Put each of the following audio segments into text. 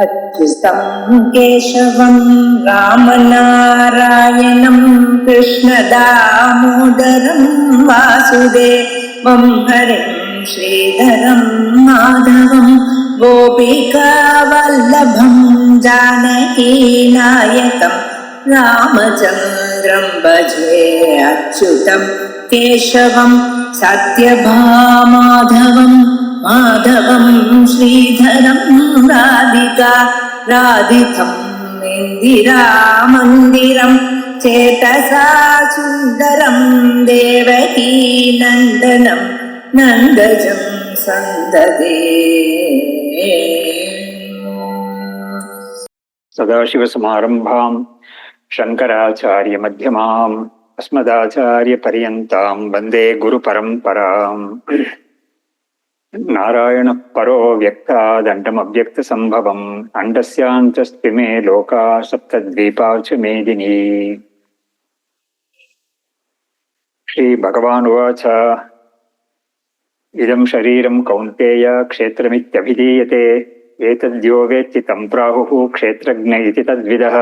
अच्युतं केशवं रामनारायणं कृष्णदामोदरं वासुदेवं हरिं श्रीधरं माधवं गोपिकावल्लभं जानकीनायकं रामचन्द्रं भजे अच्युतं केशवं सत्यभामाधवं माधवं श्रीधरं राधितं इन्दिरामन्दिरं चेतसा सुन्दरं देवकी नन्दनं नन्दजं सन्ददे. सदाशिवसमारम्भां शङ्कराचार्यमध्यमाम् अस्मदाचार्यपर्यन्तां वन्दे गुरुपरम्पराम्. नारायणः परो व्यक्तादण्डमव्यक्तसम्भवम् अण्डस्यान्तस्त्विमे लोका सप्तद्वीपा च मेदिनी. श्रीभगवानुवाच इदं शरीरं कौन्तेय क्षेत्रमित्यभिधीयते एतद्यो वेत्ति तं प्राहुः क्षेत्रज्ञ इति तद्विदः.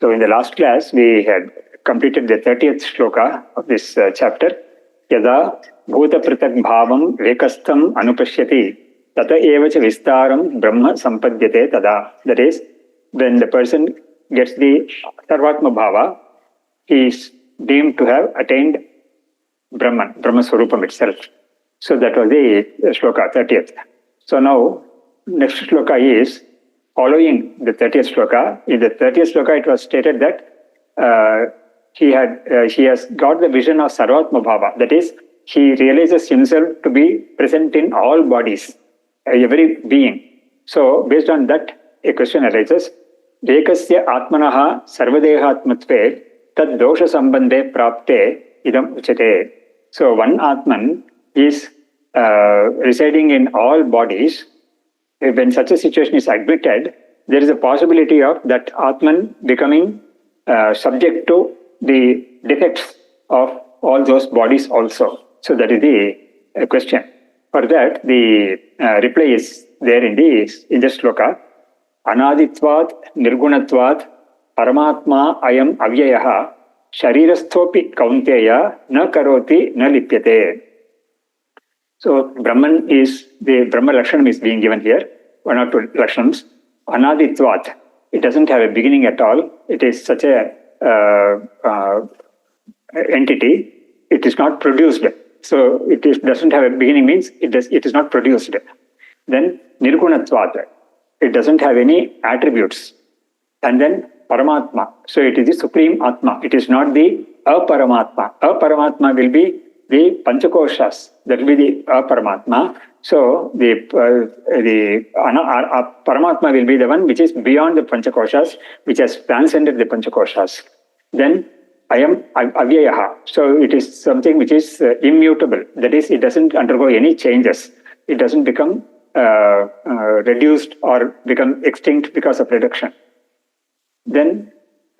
So in the last class we had completed the 30th shloka of this chapter. Yada bhuta pritak bhavam vekastham anupashyati tata eva cha vistaram brahma sampadyate tada. That is, when the person gets the sarvatma bhava, he is deemed to have attained Brahman, Brahma Swarupam itself. So that was the shloka, 30th. So now, next shloka is following the 30th shloka. In the 30th shloka, it was stated that he has got the vision of Sarvatma Bhava. That is, he realizes himself to be present in all bodies, every being. So, based on that, a question arises. Ekasya atmanaha sarvadehatmatve tad dosha sambandhe prapte idam uchate. So, one Atman is residing in all bodies. When such a situation is admitted, there is a possibility of that Atman becoming subject to the defects of all those bodies also. So that is the question. For that, the reply is there in the shloka. Anaditvat nirgunatvat paramatma ayam avyayaha sharirasthopi kaunteya na karoti na lipyate. So, Brahman is, the Brahma Lakshanam is being given here, one or two Lakshanams. Anaditvat, it doesn't have a beginning at all. It is such a entity. It is not produced. So, doesn't have a beginning means it is not produced. Then, Nirgunatvat, it doesn't have any attributes. And then, Paramatma, so it is the Supreme Atma. It is not the Aparamatma. Aparamatma will be the Panchakoshas, that will be the Aparamatma. So the Paramatma will be the one which is beyond the Panchakoshas, which has transcended the Panchakoshas. Then I am Avyayaha. So it is something which is immutable. That is, it doesn't undergo any changes. It doesn't become reduced or become extinct because of reduction. Then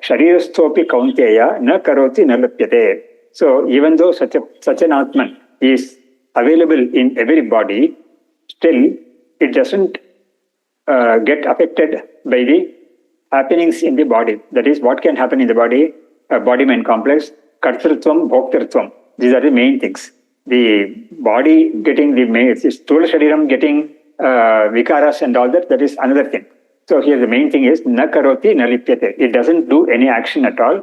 Sharirasthopi Kaunteya na karoti na lipyate. So even though such an Atman is available in every body, still it doesn't get affected by the happenings in the body. That is, what can happen in the body? Body-mind complex, kartrutvam, bhoktartvam. These are the main things. The body getting the main, sthula shariram getting vikaras and all that, that is another thing. So here the main thing is na karoti na lipyate. It doesn't do any action at all,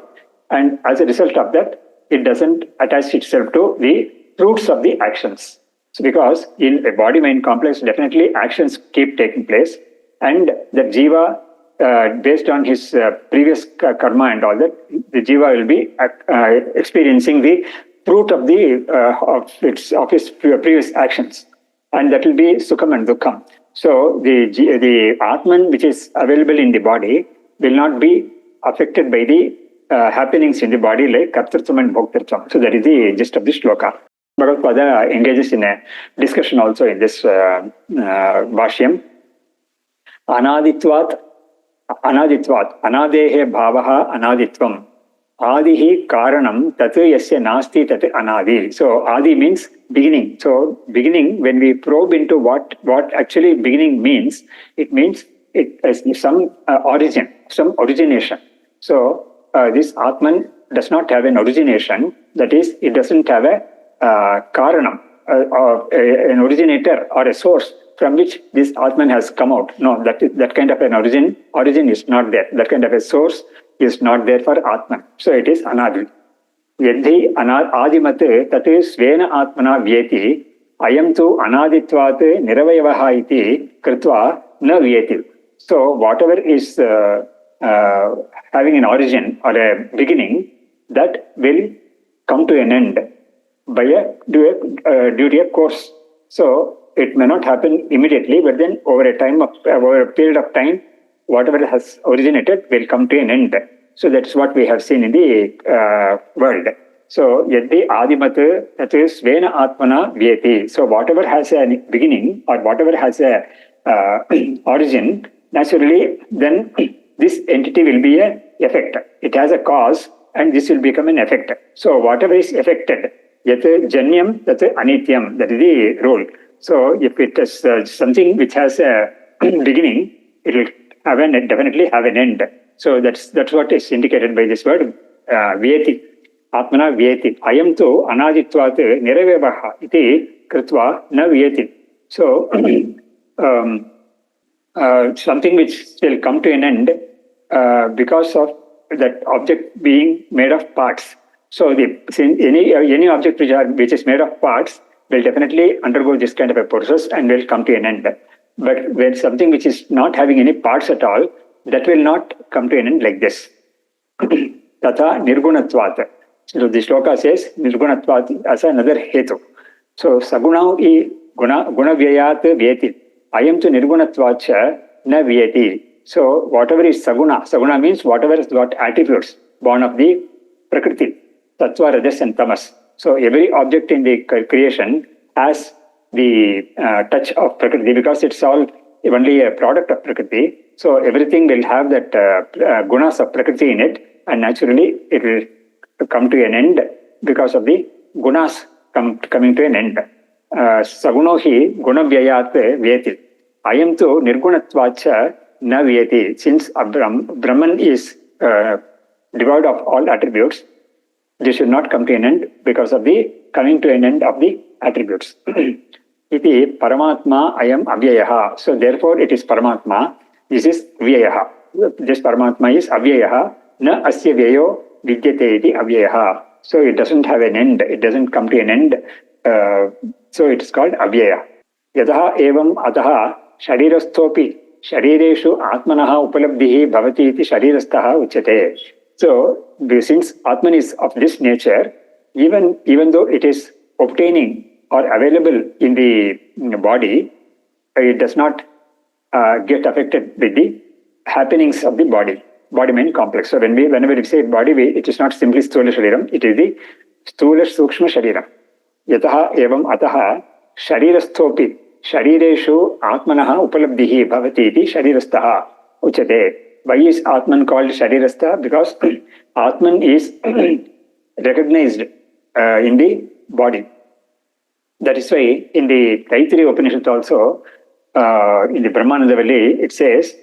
and as a result of that, it doesn't attach itself to the fruits of the actions. So because in a body-mind complex, definitely actions keep taking place, and the jiva, based on his previous karma and all that, the jiva will be experiencing the fruit of his previous actions, and that will be sukham and dukkham. So the Atman which is available in the body will not be affected by the happenings in the body like kartartvam and bhoktartvam. So that is the gist of this shloka. Bhagavad Gita engages in a discussion also in this Bhashyam. Anaditvat, anadehe bhavaha anaditvam. Adihi karanam tat yasya nasti tat anadi. So adi means beginning. So beginning, when we probe into what actually beginning means, it means it is some origin, some origination. So this Atman does not have an origination. That is, it doesn't have a karanam, an originator or a source from which this Atman has come out. No, that kind of an origin is not there. That kind of a source is not there for Atman. So it is anadi. Yadhi adimat tat svena atmana vyeti ayam tu anaditvat niravayavaha iti kritva na vyeti. So whatever is having an origin or a beginning, that will come to an end by due to a course. So it may not happen immediately, but then over a period of time, whatever has originated will come to an end. So that's what we have seen in the world. So yaddi adimat that is svena atmana vyeti. So whatever has a beginning or whatever has a origin, naturally then this entity will be an effect. It has a cause and this will become an effect. So whatever is affected, yat janyam, tat anityam, that is the rule. So if it is something which has a beginning, it will definitely have an end. So that's what is indicated by this word vyeti. Atmana vyeti. Ayam tu anaditvat niravavaha iti kritva na vyeti. So something which will come to an end because of that object being made of parts. So any object which is made of parts will definitely undergo this kind of a process and will come to an end. But when something which is not having any parts at all, that will not come to an end like this. Tata nirgunatvat. So the shloka says nirgunatvat as another hetu. So saguna I guna vyayat vyeti. Ayam tu nirgunatvacha na vyeti. So whatever is saguna means whatever is got attributes born of the prakriti, tattva, rajas and tamas. So every object in the creation has the touch of prakriti because it's all only a product of prakriti. So everything will have that gunas of prakriti in it, and naturally it will come to an end because of the gunas coming to an end. Saguno hi gunavyayat vyeti. Ayam tu nirgunatvacha na vyeti. Since Brahman is devoid of all attributes, this should not come to an end because of the coming to an end of the attributes. Iti Paramatma ayam avyayaha. So therefore it is Paramatma. This is vyayaha. This Paramatma is avyayaha. Na asya vyayo vidyate iti avyayaha. So it doesn't have an end. It doesn't come to an end. So it is called avyaya. Yataha evam ataha sharirasthopi sharireshu atmanaha upalabdhihi bhavati iti sharirasthaha uchate. So since Atman is of this nature, even though it is obtaining or available in the body, it does not get affected with the happenings of the body mind complex. So whenever we say body, it is not simply sthula shariram, it is the sthula sukshma shariram. Yataha evam ataha sharirasthopi sharireshu atmanaha upalabdhihi bhavati iti sharirasthaha uchate. Why is Atman called sharirastha? Because Atman is recognized in the body. That is why in the Taittiriya Upanishad also, in the Brahmananda Valley, it says,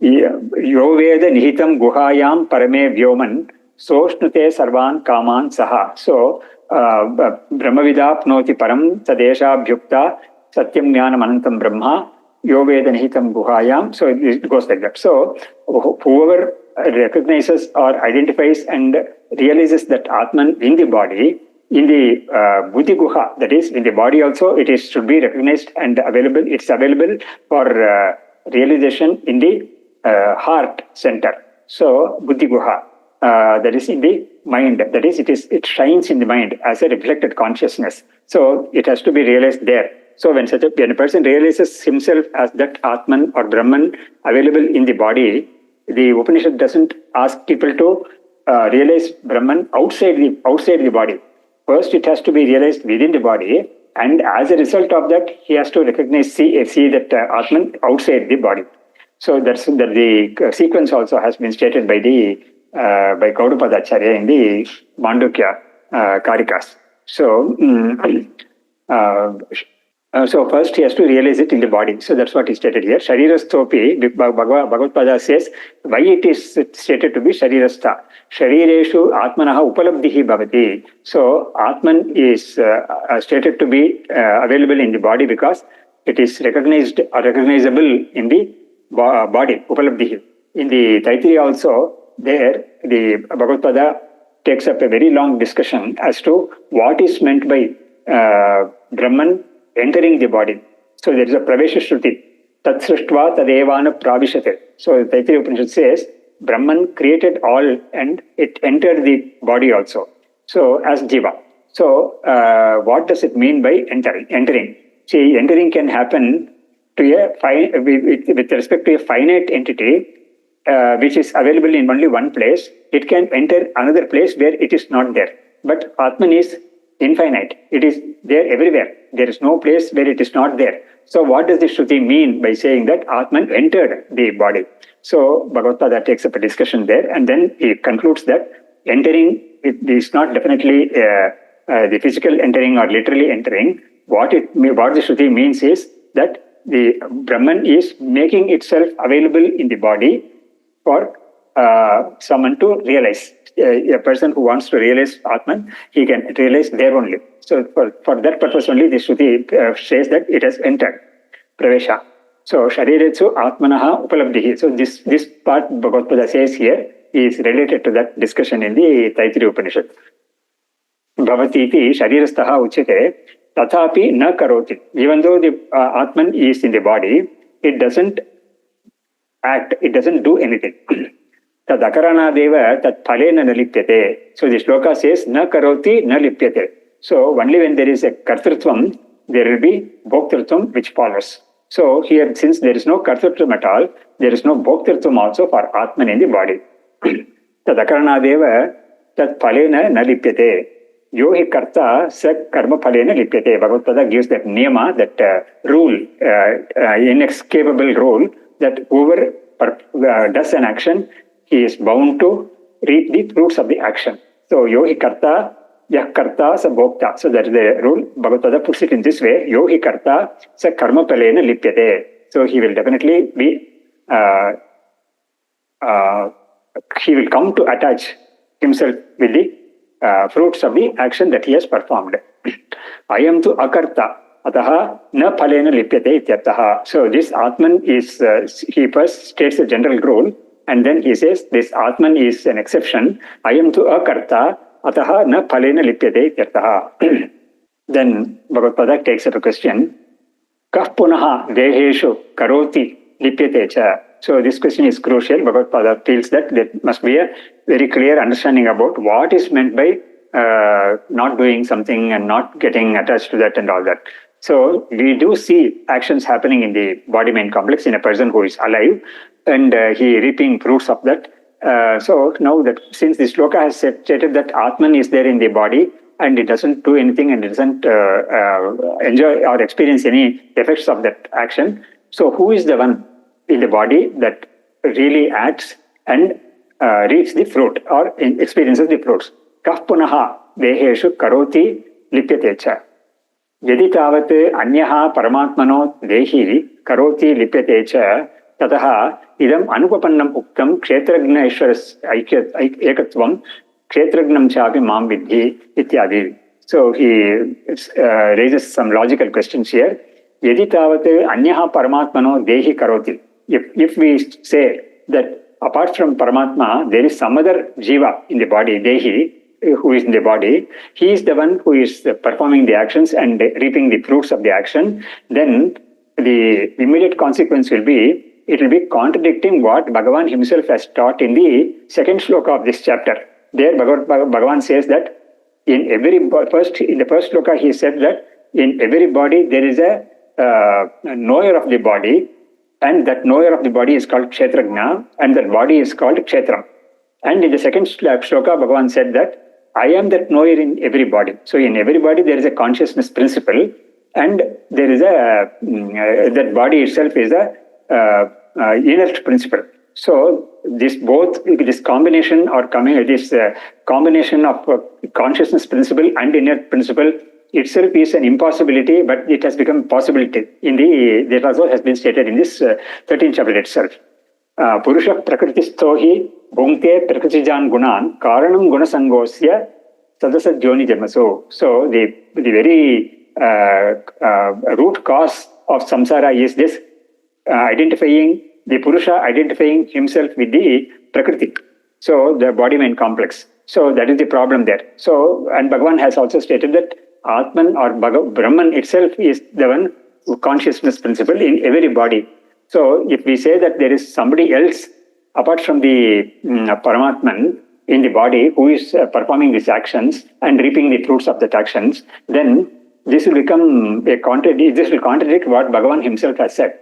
Yo Veda Nihitam Guhayam Parame Vyoman Soshnute Sarvan Kaman Saha. So, Brahmavidapnoti Param Tadesha Bhyukta Satyam Jnanam Anantam Brahma Yo Veda Nihitam Guhayam. So, it goes like that. So, whoever recognizes or identifies and realizes that Atman in the body, in the Buddhi Guha, that is, in the body also, it is should be recognized and available. It's available for realization in the heart center. So, Buddhi Guha, that is in the mind. That is, it shines in the mind as a reflected consciousness. So, it has to be realized there. So, when a person realizes himself as that Atman or Brahman available in the body, the Upanishad doesn't ask people to realize Brahman outside the body. First, it has to be realized within the body, and as a result of that, he has to recognize, see that Atman outside the body. So that's that the sequence also has been stated by the by Gaudapadacharya in the Mandukya Karikas. So, so first he has to realize it in the body. So that's what he stated here. Sharirasthopi, Bhagavad Pada says, why it is stated to be Sharirastha. Sharireshu Atmanaha Upalabdhihi Bhavati. So Atman is stated to be available in the body because it is recognized or recognizable in the body, Upalabdhihi. In the Taittiriya also, there the Bhagavad Pada takes up a very long discussion as to what is meant by Brahman entering the body. So there is a Pravesha Shruti. Tat srishtva tadevana pravishate. So the Taittiriya Upanishad says, Brahman created all and it entered the body also. So as Jiva. So what does it mean by entering? See, entering can happen to with respect to a finite entity which is available in only one place. It can enter another place where it is not there. But Atman is infinite. It is there everywhere. There is no place where it is not there. So what does the Shruti mean by saying that Atman entered the body? So Bhagavad Pada takes up a discussion there, and then he concludes that entering is not definitely the physical entering or literally entering. What the Shruti means is that the Brahman is making itself available in the body for someone to realize. A person who wants to realize Atman, he can realize there only. So for that purpose only, the Shruti says that it has entered. Pravesha. So Shariretsu Atmanaha Upalabdhihi. So this part Bhagavad Pada says here is related to that discussion in the Taittiriya Upanishad. Bhavatiti Sharirasthaha Uchyate Tathapi na karoti. Even though the Atman is in the body, it doesn't act, it doesn't do anything. Tad akaranadeva tat phalena nalipyate. So the shloka says, na karoti na lipyate. So only when there is a kartrutvam, there will be bhoktrutvam which follows. So here, since there is no kartrutvam at all, there is no bhoktrutvam also for Atman in the body. Tad akaranadeva tat phalena na lipyate. Yo hi karta sa karma phalena lipyate. Bhagavad Pada gives that niyama, that rule, inescapable rule, that whoever does an action, he is bound to reap the fruits of the action. So, yo hi karta, yah karta sa bhokta. So, that is the rule. Bhagavad Pada puts it in this way, yo hi karta sa karma phalena lipyate. So, he will definitely be, he will come to attach himself with the fruits of the action that he has performed. Ayam tu akarta. Ataha na phalena lipyate ityartaha. So this Atman is, he first states a general rule, and then he says this Atman is an exception. Ayam tu akarta, ataha na phalena lipyate ityartaha. Then Bhagavad Pada takes up a question. Kah punaha deheshu karoti lipyate cha. So this question is crucial. Bhagavad Pada feels that there must be a very clear understanding about what is meant by not doing something and not getting attached to that and all that. So we do see actions happening in the body-mind complex in a person who is alive, and he reaping fruits of that. So now that since the shloka has stated that Atman is there in the body and it doesn't do anything and it doesn't enjoy or experience any effects of that action, so who is the one in the body that really acts and reaps the fruit or experiences the fruits? Kah punaha deheshu karoti lipyate cha. Yadi tavat anyaha paramatmano dehi karoti lipyate cha tataha idam anupapannam uktam kshetragna ishwaras ekatvam kshetragnam chapi mam vidhi ityadi. So he raises some logical questions here. Yadi tavat anyaha paramatmano dehi karoti. If we say that apart from Paramatma, there is some other jiva in the body, dehi, who is in the body, he is the one who is performing the actions and reaping the fruits of the action, then the immediate consequence will be, it will be contradicting what Bhagavan himself has taught in the second shloka of this chapter. There Bhagavan says that in the first shloka he said that in every body there is a knower of the body, and that knower of the body is called Kshetragna, and that body is called Kshetram. And in the second shloka, Bhagavan said that I am that knower in every body. So in every body there is a consciousness principle, and there is a that body itself is a inert principle. So this combination of consciousness principle and inner principle itself is an impossibility, but it has become possibility. That also has been stated in this 13th chapter itself. Purusha prakritisto hi bhunkte prakritijan gunan karanam gunasangosya sadasa joni jamaso. So the very root cause of samsara is this the Purusha identifying himself with the Prakriti. So the body-mind complex. So that is the problem there. So, and Bhagavan has also stated that Atman or Brahman itself is the one consciousness principle in every body. So if we say that there is somebody else apart from the Paramatman in the body who is performing these actions and reaping the fruits of that actions, then this will become this will contradict what Bhagavan himself has said.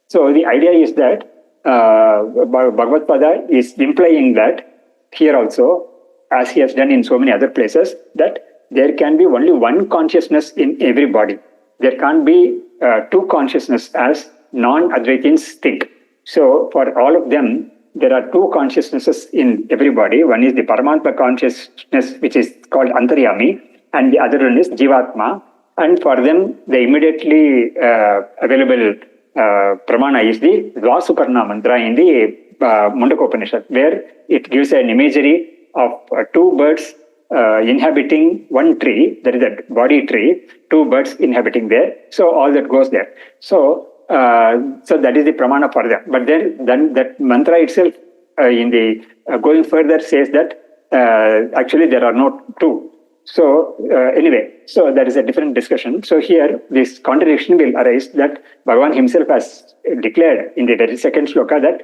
So the idea is that Bhagavad Pada is implying that here also, as he has done in so many other places, that there can be only one consciousness in every body. There can't be two consciousness as non-Advaitins think. So for all of them, there are two consciousnesses in everybody. One is the Paramatma consciousness, which is called Antaryami, and the other one is Jivatma. And for them, the immediately available Pramana is the Dvasuparna mantra in the Mundaka Upanishad, where it gives an imagery of two birds inhabiting one tree, that is a body tree, two birds inhabiting there. So all that goes there. So that is the Pramana for them. But then that mantra itself, going further, says that actually there are no two. So anyway, so that is a different discussion. So here, this contradiction will arise that Bhagavan himself has declared in the very second shloka that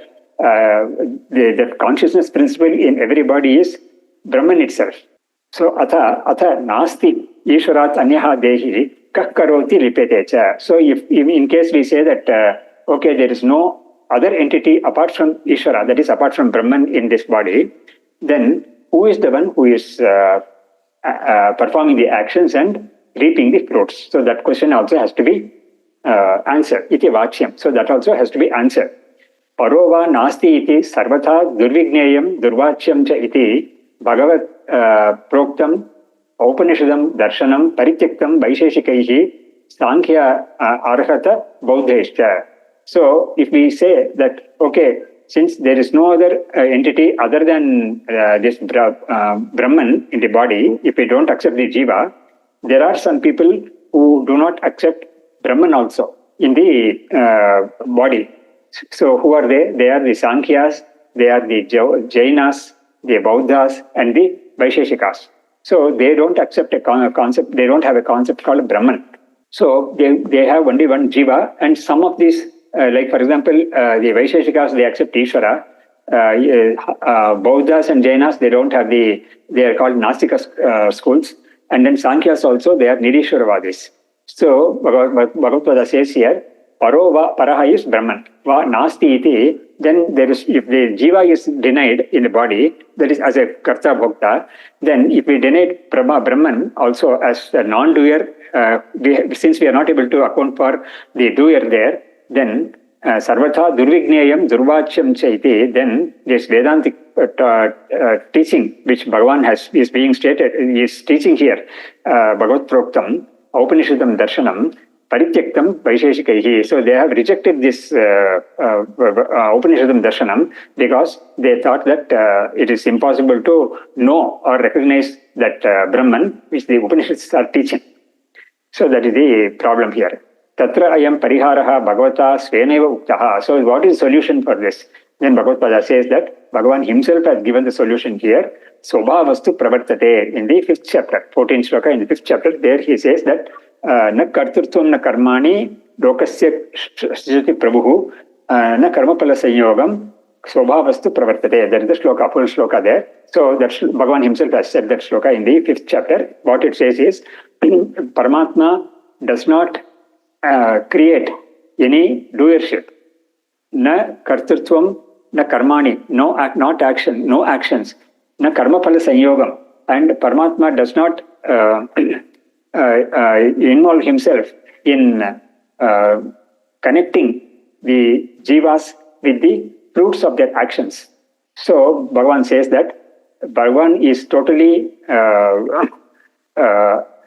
the consciousness principle in everybody is Brahman itself. So atha nasti ishwarat anyaha dehi kah karoti lipete cha. So if in case we say that okay, there is no other entity apart from Ishvara, that is apart from Brahman in this body, then who is the one who is performing the actions and reaping the fruits? So that question also has to be answered. Iti vachyam. So that also has to be answered. Parova nasti iti sarvatha durvigneyam durvachyam cha iti bhagavat proktam Upanishadam darshanam parityaktam vaisheshikaihi sankhya arhata bauddhaishcha. So if we say that, okay, since there is no other entity other than this Brahman in the body, if we don't accept the Jiva, there are some people who do not accept Brahman also in the body. So who are they? They are the Sankhyas, they are the Jainas, the Bauddhas, and the Vaisheshikas. So they don't accept a concept, they don't have a concept called Brahman. So they have only one Jiva, and some of these, like for example, the Vaisheshikas, they accept Ishvara. Bauddhas and Jainas, they don't have they are called Nastika schools. And then Sankhyas also, they are Nirishwaravadis. So Bhagavad Gita says here, Paro va paraha is Brahman. Va nasti iti, then there is, if the Jiva is denied in the body, that is as a Karta Bhokta, then if we deny Brahman also as a non-doer, since we are not able to account for the doer there, then Sarvatha Durvigneyam Durvachyam Chaiti, then this Vedantic teaching which Bhagavan is being stated, is teaching here, Bhagavad Proktam, Upanishadam Darshanam, Parityaktam Vaisheshikaihi. So they have rejected this Upanishadam Darshanam because they thought that it is impossible to know or recognize that Brahman which the Upanishads are teaching. So that is the problem here. Tatra ayam pariharaha bhagavata sveneva uktaha. So what is the solution for this? Then Bhagavad Pada says that Bhagavan himself has given the solution here. Sobhavastu pravartate in the 5th chapter, 14th shloka in the 5th chapter. There he says that na karturtvam na karmani lokasya shriti prabhu na karmapala sanyogam sobhavastu pravartate. There is the shloka, full shloka there. So that Bhagavan himself has said that shloka in the 5th chapter. What it says is, Paramatma does not create any doership. Na karturtvam, na karmani, not action, no actions. Na karmapala sanyogam. And Paramatma does not involve himself in connecting the jivas with the fruits of their actions. So Bhagavan says that Bhagavan is totally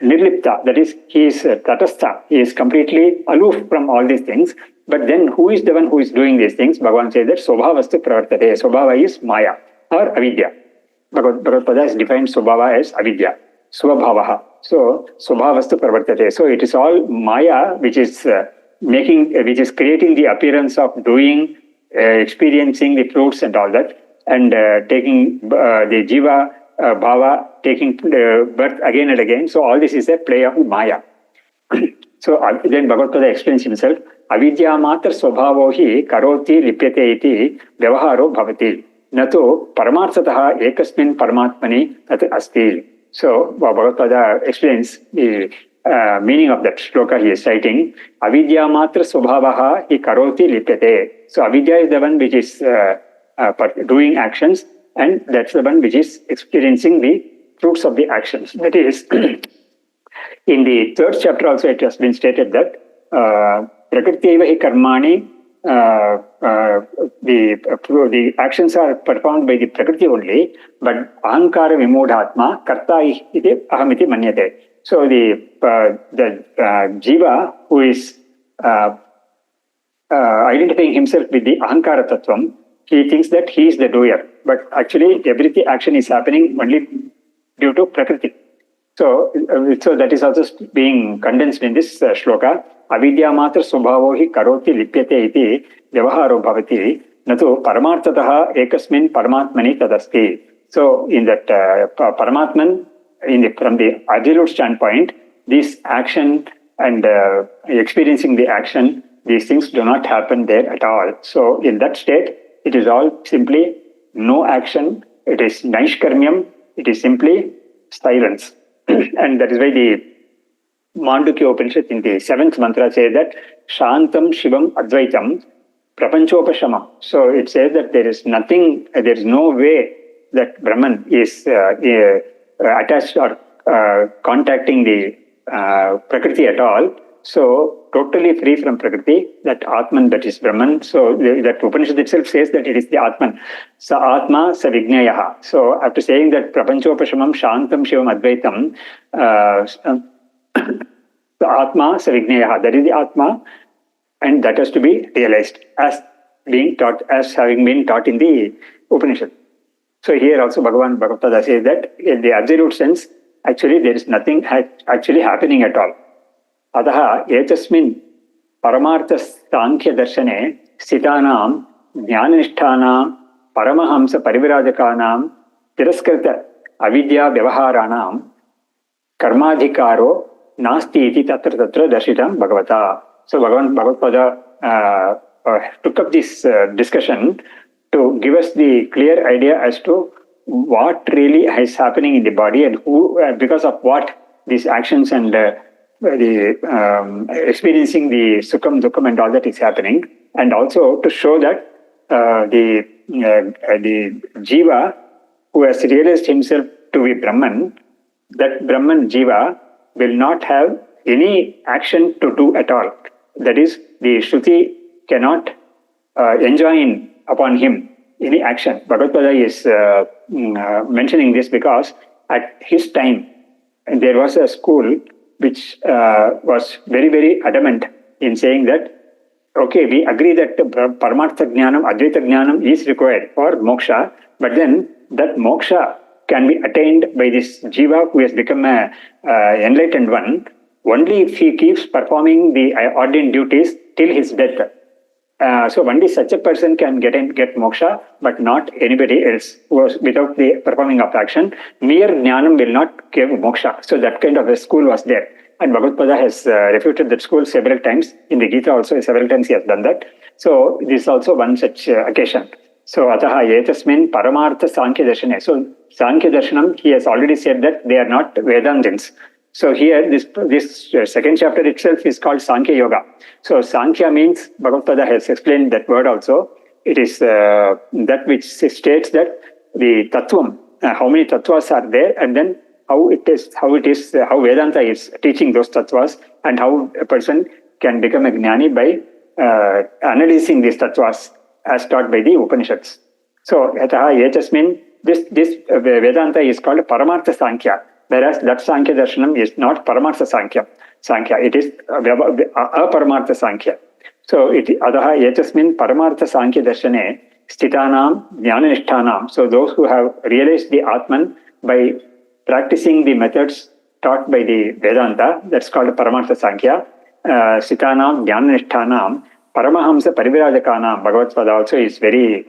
nirlipta, that is, he is tatastha, he is completely aloof from all these things. But then who is the one who is doing these things? Bhagavan says that Swabhavastu pravartate. Swabhava is Maya or Avidya. Bhagavad Pada has defined Swabhava as Avidya. Swabhavaha. So Swabhavastu pravartate. So it is all Maya which is which is creating the appearance of doing, experiencing the fruits and all that, and taking the jiva, bhava, taking birth again and again. So all this is a play of Maya. So then Bhagavad Gita explains himself, avidya matra swabhavo hi karoti lipyate iti vyavaharo bhavati nato paramarthataha ekasmin paramatmani tat asti. So Bhagavad Gita explains the meaning of that shloka he is citing. Avidya matra swabhavaha hi karoti lipyate. So avidya is the one which is doing actions, and that's the one which is experiencing the fruits of the actions. That is, in the third chapter also it has been stated that Prakriti hi karmani, the actions are performed by the Prakriti only, but ahankara vimodhatma karta iti ahamiti manyate. So the jiva who is identifying himself with the ahankara tattvam, he thinks that he is the doer, but actually every action is happening only due to Prakriti. So that is also being condensed in this shloka. Avidya matra swabhavo hi karoti lipyate iti vyavaharo bhavati nato paramarthataha ekasmin paramatmani tadasti. So in that paramatman, from the absolute standpoint, this action and experiencing the action, these things do not happen there at all. So in that state, it is all simply no action. It is naishkarmyam. It is simply silence. And that is why the Mandukya Upanishad in the 7th mantra says that Shantam Shivam Advaitam Prapanchopashamam. So it says that there is nothing, there is no way that Brahman is attached or contacting the Prakriti at all. So totally free from Prakriti, that Atman, that is Brahman. So that Upanishad itself says that it is the Atman. Sa Atma sa Vignayaha. So after saying that Prapanchopashamam Shantam Shivam Advaitam, the Atma sa Vignayaha, that is the Atma, and that has to be realized as being taught, as having been taught in the Upanishad. So here also Bhagavan Bhagavad Gita says that in the absolute sense, actually there is nothing actually happening at all. Adaha etasmin paramartha sankhya darshane sthitanam jnananishthana paramahamsa parivirajakanam tiraskrita avidya vyavaharanam karmadhikaro nasti iti tatra darshitam bhagavata. So Bhagavan Bhagavad took up this discussion to give us the clear idea as to what really is happening in the body and who, because of what these actions and experiencing the sukham, dukkam and all that is happening, and also to show that the jiva who has realized himself to be Brahman, that Brahman jiva will not have any action to do at all. That is, the Shruti cannot enjoin upon him any action. Bhagavad Gita is mentioning this because at his time there was a school which was very, very adamant in saying that, okay, we agree that Paramartha Jnanam, Advaita Jnanam is required for moksha, but then that moksha can be attained by this jiva who has become an enlightened one only if he keeps performing the ordained duties till his death. So only such a person can get moksha, but not anybody else who was without the performing of action. Mere jnanam will not give moksha. So that kind of a school was there. And Bhagavad Gita has refuted that school several times. In the Gita also several times he has done that. So this is also one such occasion. So ataha etasmin paramartha sankhya darshane. So sankhya darshanam, he has already said that they are not Vedantins. So here, this second chapter itself is called Sankhya Yoga. So Sankhya means, Bhagavad Gita has explained that word also. It is that which states that the tattvam, how many tattvas are there, and then how Vedanta is teaching those tattvas, and how a person can become a jnani by analyzing these tattvas as taught by the Upanishads. So, yataha echasmin, this Vedanta is called Paramartha Sankhya, whereas that Sankhya Darshanam is not Paramartha Sankhya, it is Aparamartha Sankhya. So, adaha echasmin Paramartha Sankhya Darshane Sthitanam Jnananishtanam. So, those who have realized the Atman by practicing the methods taught by the Vedanta, that's called Paramartha Sankhya. Sthitanam Jnananishtanam Paramahamsa Parivirajakanam. Bhagavad Gita also is very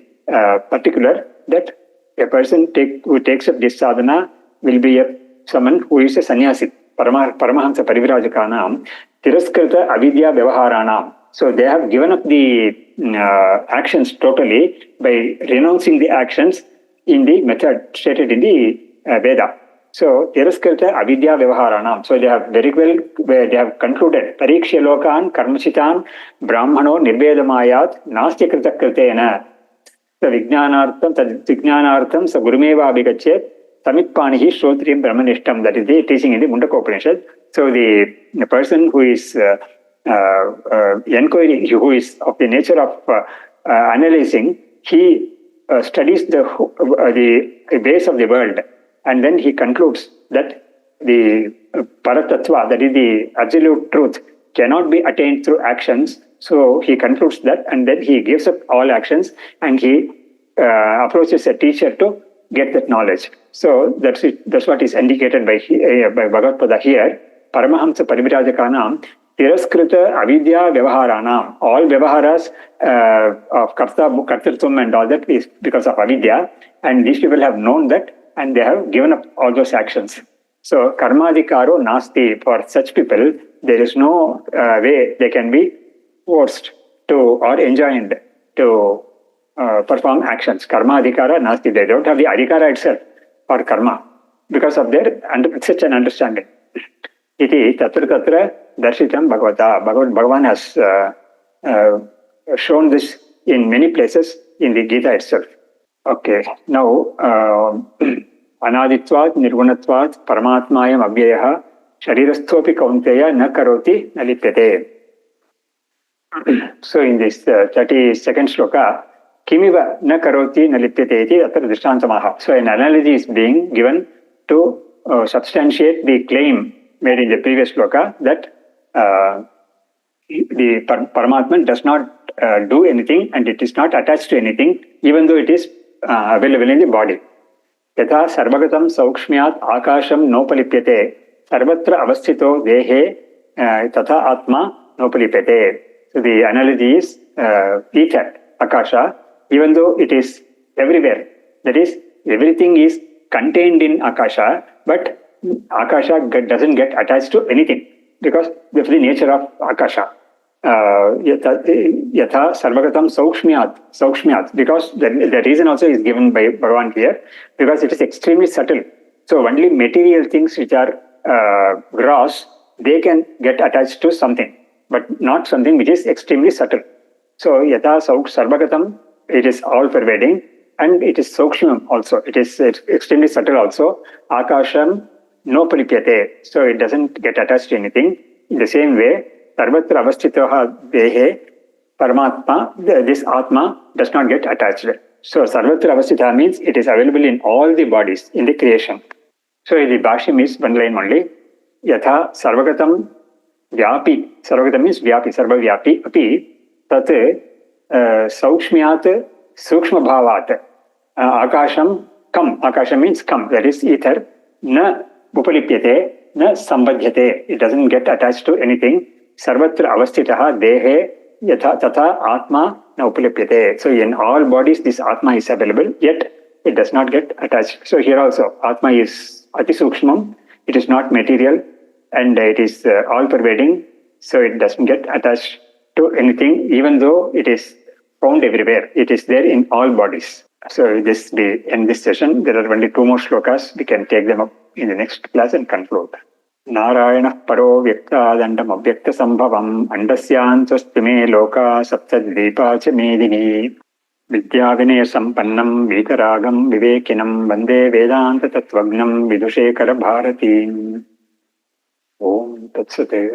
particular that a person who takes up this sadhana will be someone who is a sannyasi. Paramahamsa Parivirajakanam Tiraskrita Avidya Vyavaharanam. So they have given up the actions totally by renouncing the actions in the method stated in the Veda. So Tiraskrita Avidya Vyavaharanam. So they have they have concluded Parikshya Lokan Karmasitan Brahmano Nirvedamayat Nastyakrita Kritena Vijnanartham sa Gurumeva Abhigachet Samitpanihi Shrotrim Brahmanishtam. That is the teaching in the Mundaka Upanishad. So the person who is inquiring, who is of the nature of analyzing, he studies the base of the world, and then he concludes that the Paratattva, that is the absolute truth, cannot be attained through actions. So he concludes that, and then he gives up all actions, and he approaches a teacher to get that knowledge. So that's it. That's what is indicated by Bhagavad Gita here. Paramahamsa Parivirajakanam Tiraskrita Avidya Vyavaharanam. All Vyavaharas of Kartartvam and all that is because of Avidya, and these people have known that, and they have given up all those actions. So Karmadikaro Nasti, for such people, there is no way they can be forced to or enjoined to perform actions. Karma adhikara nasti. They don't have the adhikara itself for karma because of their such an understanding. Iti tatra tatra darshitam bhagavata. Bhagavan has shown this in many places in the Gita itself. Okay, now anaditvat nirgunatvat paramatmayam abhyayaha sharirasthopi kaunteya na karoti na lipyate. So in this 32nd shloka, Kimiva na karoti na lipyate iti atra drishtantamaha. So an analogy is being given to substantiate the claim made in the previous shloka that the Paramatman does not do anything and it is not attached to anything, even though it is available in the body. Yatha sarvagatam saukshmyat akasham nopalipyate sarvatra avasthito dehe tatha atma nopalipyate. So the analogy is ether, akasha, even though it is everywhere. That is, everything is contained in akasha, but akasha doesn't get attached to anything because of the nature of akasha. Yatha sarvagatam saukshmyat, because the reason also is given by Bhagavan here, because it is extremely subtle. So only material things which are gross, they can get attached to something, but not something which is extremely subtle. So yatha sarvagatam, it is all pervading, and it is saukshmam also. It is extremely subtle also. Akasham no palipyate, so it doesn't get attached to anything. In the same way, sarvatra avasthitoha dehe paramatma, this atma does not get attached. So sarvatra avasthita means it is available in all the bodies in the creation. So the Bhashyam is one line only. Yatha sarvagatam vyapi, sarvagatam means vyapi, sarva vyapi, api tat saukshmyat sukshma bhavat akasham kam, akasham means kam, that is ether, na upalipyate, na sambadhyate, it doesn't get attached to anything. Sarvatra avasthitaha dehe yatha tatha atma na upalipyate. So in all bodies this atma is available, yet it does not get attached. So here also atma is ati sukshmam, it is not material, and it is all pervading, so it doesn't get attached to anything, even though it is found everywhere. It is there in all bodies. So in this session, there are only 2 more shlokas. We can take them up in the next class and conclude. Narayana paro vyakta-dandam avyakta sambhavam andasyantosti me loka saptadvipa cha medini vidya vinaya sampannam vitaragam vivekinam vande vedanta tattvagnam vidushekara bharatim. Om Tat Sate.